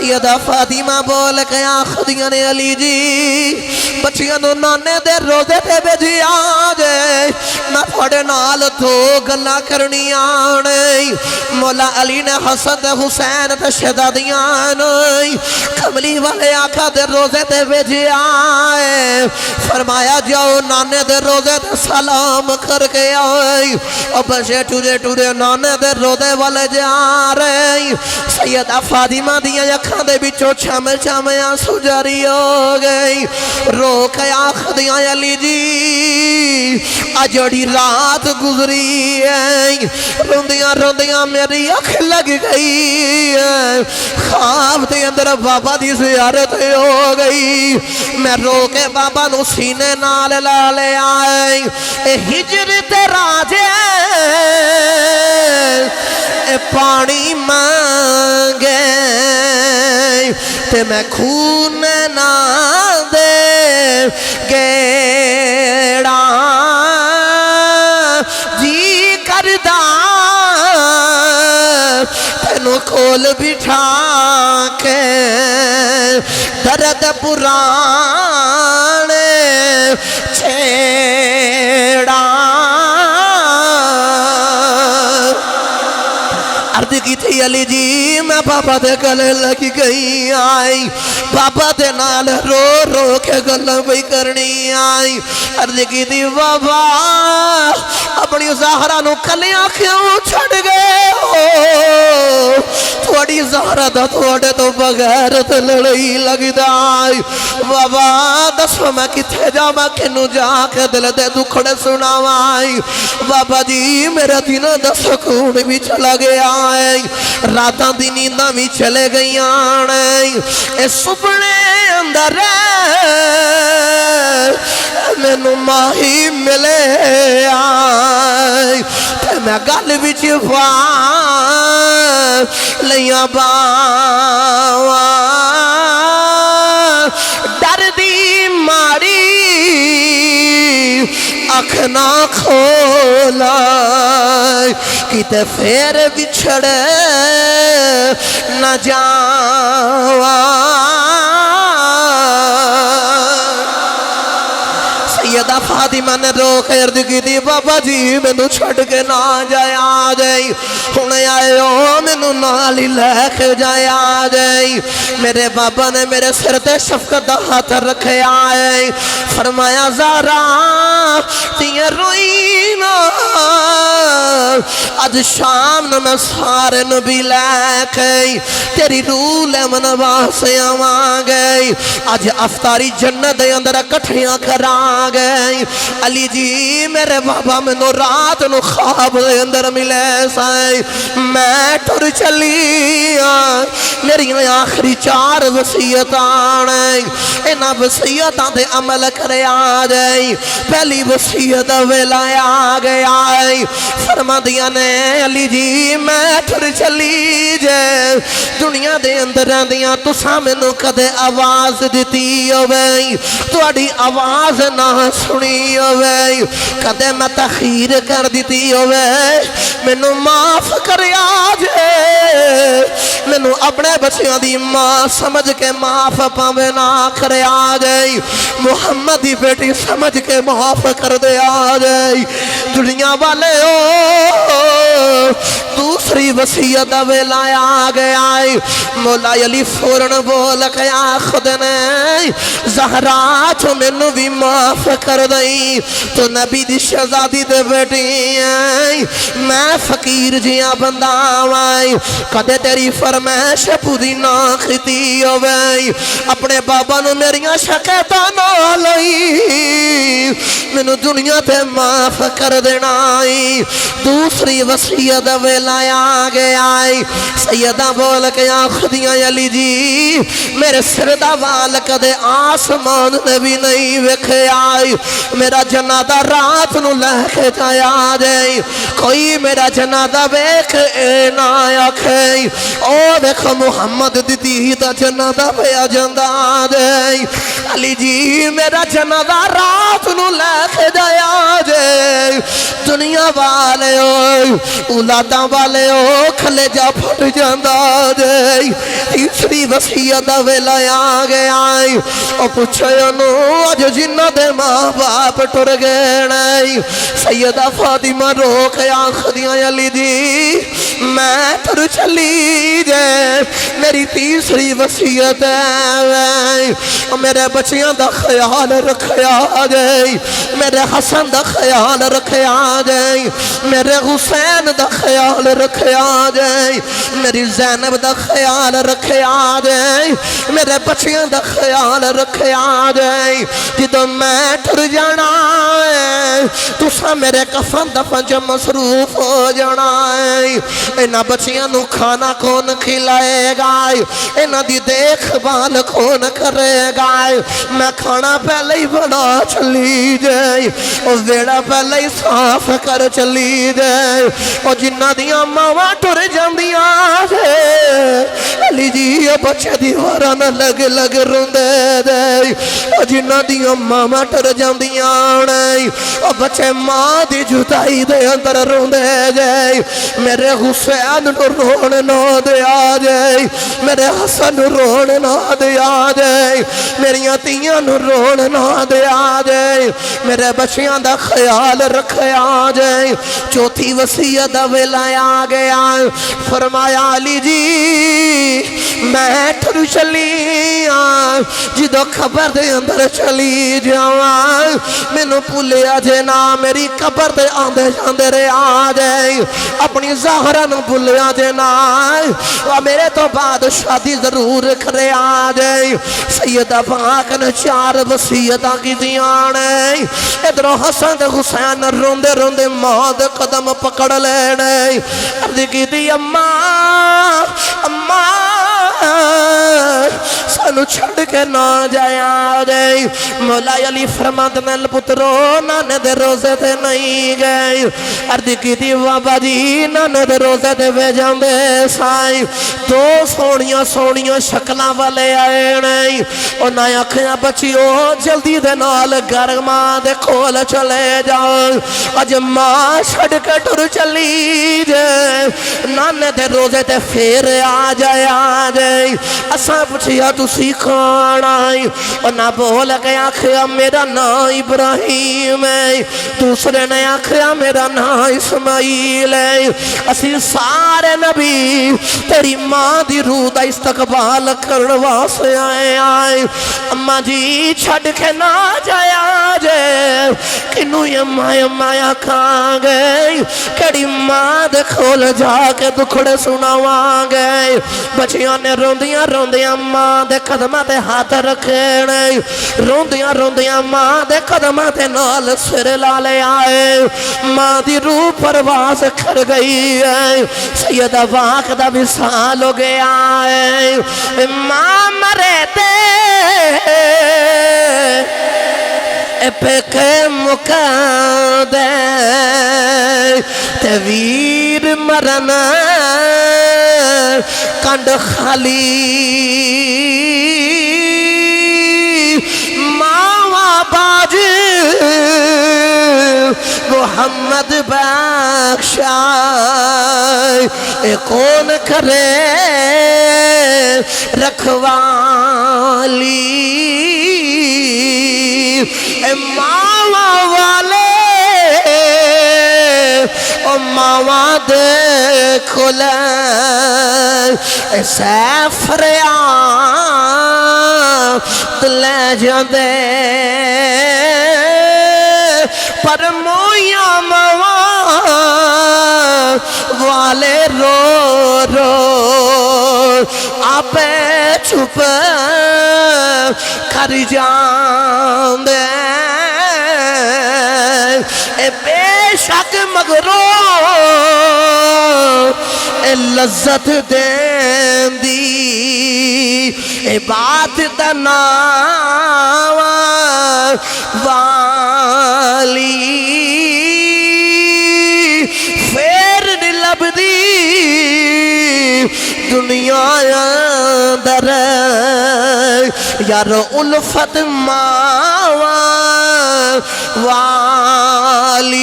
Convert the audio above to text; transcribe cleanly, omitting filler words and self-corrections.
سیدہ فاطمہ بول کے آخدیاں نے علی جی بچیاں نو نانے دے روزے تے بھیجی آجے میں پڑے نال تو گلا کرنی آنے مولا علی نے حسن تے حسین تے شہزادیاں نے کملی والے آقا دے روزے تے بھیجی آئے فرمایا جاؤ نانے دے روزے تے سلام کر کے آئے اور بچے ٹورے ٹورے نانے دے روزے والے جا رہے سیدہ فاطمہ دیاں یکھاں دے بچو چھم چھم آنسو جاری ہو گئی رو کے آخدیاں علی جی اجڑی رات گزری ہے روندیاں روندیاں میری اکھ لگ گئی ہے خواب دے اندر بابا دی زیارت ہو گئی میں رو کے بابا نو سینے نال لالے آئے اے ہجر تے راجے اے پانی مانگے تے میں خون نہ دے گیڑا جی کردہ تینو کول بٹھا کے درد پرانے چھیڑا عرض کی تھی علی جی میں بابا دے گلے لگی گئی آئی بابا دے نال رو رو کے گلہ بھی کرنی آئی عرض کی تھی بابا اپنی زہرہ نو کلیاں کیوں چھڑ گئے ہو تھوڑی زہرہ دا تھوڑے تو بغیر لڑائی لگی دائی بابا دسو میں کتھے جا میں کنو جا کے دل دے دکھڑے سناوائی بابا جی میرا دن دا سکون بھی چلا گیا راتاں دی نینداں بھی چلے گئی آنے اے سپنے اندر مینوں ماہی ملے آئی تے میں گل وچ لیاں باواں ڈر دی ماری اکھ نہ کھولا کتے پھر بچھڑے نہ جاواں سیدہ فاطمہ نے رو کے عرض کی تھی بابا جی مینوں چھڑ کے نہ جائے آ جائی ہنے آئے ہو مینوں نال ہی لے کے جائے آ جائی میرے بابا نے میرے سر تے شفقت دا ہاتھ رکھے آئے فرمایا زہرا تیے روئی نا آج شام نہ میں سارے نبی لے کے تیری روح لے من واسے آواں گئی آج افطاری جنت دے اندر کٹھیاں کرا گئی علی جی میرے بابا میں نو رات نو خواب دے اندر ملے سائیں میں ٹر چلی میری آخری 4 وصیتاں انہاں وصیتاں دے عمل کرے آ جائی پہلی وصیت ویلا آ گیا فرما دیا نے علی جی میں ٹر چلی جے دنیا دے اندر دیا تساں مینوں کدے آواز دیتی ہوئے تہاڈی آواز نہ سنی ہوئے کدے میں تخیر کر دیتی ہوئے مینوں معاف کریا جے مینوں اپنے بچیاں دی ماں سمجھ کے معاف پاوے نہ کرے آ جائی محمد دی بیٹی سمجھ کے معاف کر دے آ جائی دنیا والے دوسری وصیت ویلا آ گیا مولا علی فوراً بول کے آخد نے زہرا تو مینوں بھی معاف کر دئی تو نبی دی شہزادی دے بیٹی میں فقیر جیاں بندہ آئی کدے تیری فرمائش پوری نہ کیتی ہوئے اپنے بابا نو میریاں شکایتاں نہ لئی مینوں دنیا تے معاف کر دینا دوسری وصیت ویلا آ گیا سیدہ بول کے آخدیاں علی جی میرے سر دا وال کدے آسمان نے بھی نہیں ویکھے آئی میرا جنازہ رات نو لے کے جایا جائے کوئی میرا جنازہ ویکھ نہ آکھے او دیکھو मुहम्मद दी धी दा जनाजा पिया जांदा जे अली जी मेरा जनाजा रात नू लेके जाया जे दुनिया वाले औलादा वाले कलेजा फट जांदा जे तीसरी वसीयत दा वेला आ गया ओ पुछो ओनू अज जिन्ना दे मां बाप टुर गए नहीं सैयदा फातिमा रो के आखदियां अली जी मैं टुर चली जे मेरी तीसरी वसीयत है मेरे बच्चियां दा ख्याल रखया जे मेरे हसन दा ख्याल रखया जे मेरे हुसैन दा ख्याल रखया जे मेरी ज़ैनब दा ख्याल रखया जे मेरे बच्चियां दा ख्याल रखया जे जदों मैं टुर जाना है तुसा मेरे कफन दफन च मसरूफ हो जाना है इन्हां बच्चियां नू खाना कौन खिलाएगा इन्हां दी देखभाल कौन करेगा मैं खाना पहले ही बना चली जाए और वेड़ा पहले ही साफ कर चली जाए और जिन्हां दियां मावां टुर जांदियां अली जी बच्चे दीवारां नाल लग लग रोंदे दे और जिन्हां दियां मावां टुर जांदियां और बच्चे मां दी जुदाई दे अंदर रोंदे जाए मेरे हुसैन नू रोण ना दिया जाए मेरे हसन नू रोण ना दिया जाए मेरियां तियां नू रोण ना दिया जाए मेरे बच्चियां दा ख्याल रखया जाए चौथी वसीयत दा वेला आ गया फरमाया अली जी मैं टुर चली जदों खबर दे अंदर चली जावा मैनू भुलिया जे ना मेरी कबर दे आंदे जांदे रे आ जाए अपनी ज़हरा नू भुलिया जे ना मेरे तो बाद शादी जरूर करे आ जाए सैयदा पाक ने 4 वसीयतां कीतियां ने इधरों हसन ते हुसैन रोंदे रोंदे मां दे कदम पकड़ लेने अर्ज़ कीती अम्मा अम्मा सानू छड़ के ना जाया जाए मौला अली फरमाते ने पुत्रो नाने दे रोजे ते नहीं गए अर्ज़ कीती बाबा जी नाने दे रोजे ते वे जांदे साई 2 सोहणियां सोहणियां शक्लां वाले आए नहीं उन्हें आखिया बच्चियो जल्दी दे नाल घर मां दे कोल चले जाओ अज मां छड़ के टुर चली जे नाने दे रोजे ते फिर आ जाया जे असा पुछिया तुसी कौन आई ना बोल के आखिया मेरा नाम इब्राहिम है दूसरे ने आखिया मेरा नाम इस्माइल है असी सारे नबी तेरी मां दी रूह दा इस्तकबाल करने वास्ते आए अम्मा जी छड़ के ना जाया जे किनू अम्मा अम्मा आखांगे केड़ी मां दे कोल जाके दुखड़े सुनावांगे बच्चियां ने रोंदियां रोंदियां मां दे कदमां ते हाथ रखे ने रोंदियां रोंदियां मां दे कदमां ते नाल सिर ला ले आए मां दी रूह परवास कर गई है सैयदा पाक दा विसाल हो गया है मां मरे ते पेके मुका दे ते वीर मरना कंड खाली मावा बाज मोहम्मद बख्शा कौन करे रखवाली मावा वाले ओ मावा देखो ले सैफरिया ले जाते पर मोया मावा वाले रो रो आपे चुप कर जांदे बेशक मगरो लज्जत देंदी ए बात दा नाम वाली फिर लभदी دنیا اندر یار الفت ماوا والی